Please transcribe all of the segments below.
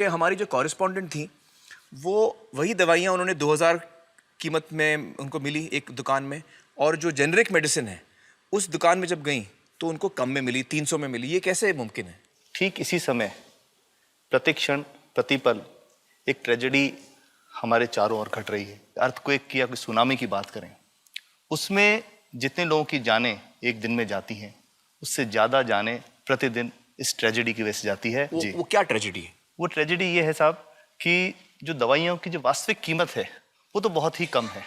कि हमारी जो कॉरेस्पॉन्डेंट थी वो वही दवाइयाँ उन्होंने 2000 कीमत में उनको मिली एक दुकान में, और जो जेनरिक मेडिसिन है उस दुकान में जब गई तो उनको कम में मिली, 300 में मिली। ये कैसे मुमकिन है? ठीक इसी समय प्रतिक्षण प्रतिपल एक ट्रेजेडी हमारे चारों ओर घट रही है। अर्थक्वेक की या कोई सुनामी की बात करें, उसमें जितने लोगों की जानें एक दिन में जाती हैं उससे ज़्यादा जानें प्रतिदिन इस ट्रेजेडी की वजह से जाती है। जी, वो क्या ट्रेजेडी है? वो ट्रेजेडी ये है साहब कि जो दवाइयों की जो वास्तविक कीमत है वो तो बहुत ही कम है,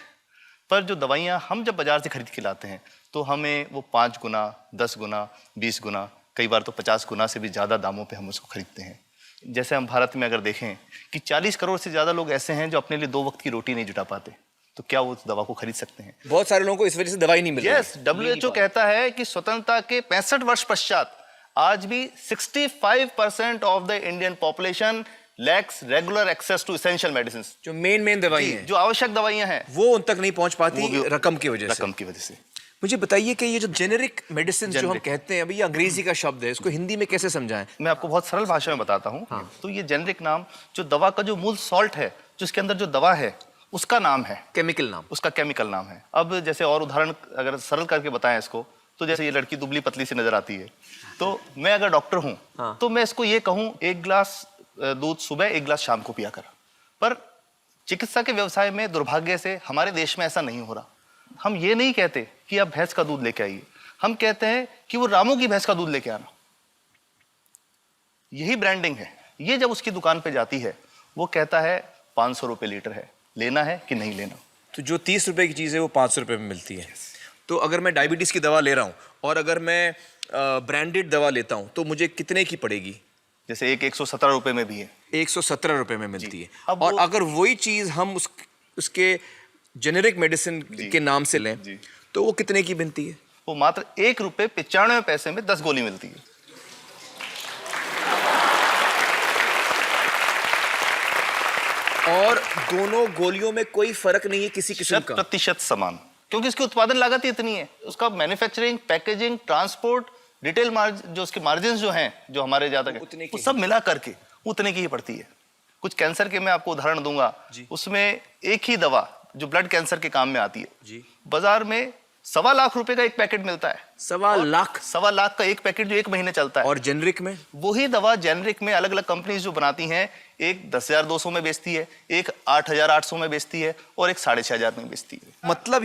पर जो दवाइयाँ हम जब बाजार से खरीद के लाते हैं तो हमें वो 5 गुना, 10 गुना, 20 गुना, कई बार तो 50 गुना से भी ज़्यादा दामों पे हम उसको खरीदते हैं। जैसे हम भारत में अगर देखें कि 40 करोड़ से ज़्यादा लोग ऐसे हैं जो अपने लिए 2 वक्त की रोटी नहीं जुटा पाते, तो क्या वो उस दवा को खरीद सकते हैं? बहुत सारे लोगों को इस वजह से दवाई नहीं मिल रही। यस, WHO कहता है कि स्वतंत्रता के 65 वर्ष पश्चात आज भी 65% of the Indian population lacks regular access to essential medicine. जो मेन दवाई हैं, जो आवश्यक दवाइयां हैं, वो उन तक नहीं पहुंच पाती रकम की वजह से। मुझे बताइए कि ये जो जेनेरिक मेडिसिन जो हम कहते हैं, अभी ये अंग्रेजी का शब्द है, इसको हिंदी में कैसे समझाएं? मैं आपको बहुत सरल भाषा में बताता हूँ। हाँ। तो ये जेनेरिक नाम जो दवा का जो मूल सॉल्ट है, जो इसके अंदर जो दवा है उसका नाम है, केमिकल नाम, उसका केमिकल नाम है। अब जैसे और उदाहरण अगर सरल करके बताएं इसको, तो जैसे ये लड़की दुबली पतली सी नजर आती है, तो मैं अगर डॉक्टर हूँ हाँ। तो मैं इसको ये कहूँ 1 गिलास दूध सुबह 1 गिलास शाम को पिया कर। पर चिकित्सा के व्यवसाय में दुर्भाग्य से हमारे देश में ऐसा नहीं हो रहा। हम ये नहीं कहते कि आप भैंस का दूध लेके आइए, हम कहते हैं कि वो रामू की भैंस का दूध लेके आना। यही ब्रांडिंग है। ये जब उसकी दुकान पे जाती है वो कहता है 500 रुपए लीटर है, लेना है कि नहीं लेना। तो जो 30 रुपए की चीज़ है वो 500 रुपए में मिलती है। तो अगर मैं डायबिटीज़ की दवा ले रहा हूँ और अगर मैं ब्रांडेड दवा लेता हूँ तो मुझे कितने की पड़ेगी? जैसे एक 117 रुपए में भी है, 117 रुपए में मिलती है। और अगर वही चीज़ हम उसके जेनेरिक मेडिसिन के नाम से लें तो वो कितने की बनती है? वो मात्र 1 रुपए 95 पैसे में 10 गोली मिलती है। और दोनों गोलियों में कोई फर्क नहीं है किसी किस्म का? 100% समान, क्योंकि इसकी उत्पादन लागत ही इतनी है। उसका manufacturing, packaging, transport, retail margin, जो उसके मार्जिन जो हैं, जो हमारे ज्यादा वो सब मिला करके उतने की ही पड़ती है। कुछ कैंसर के मैं आपको उदाहरण दूंगा, उसमें एक ही दवा जो ब्लड कैंसर के काम में आती है, बाजार में 1.25 लाख रुपए का एक पैकेट मिलता है। 1.25 लाख का एक पैकेट जो 1 महीने चलता है। और जेनरिक में वही दवा जेनरिक में अलग अलग कंपनीज जो बनाती हैं, एक 10,200 में बेचती है, एक 8,800 में बेचती है और एक 6,500 में बेचती है। मतलब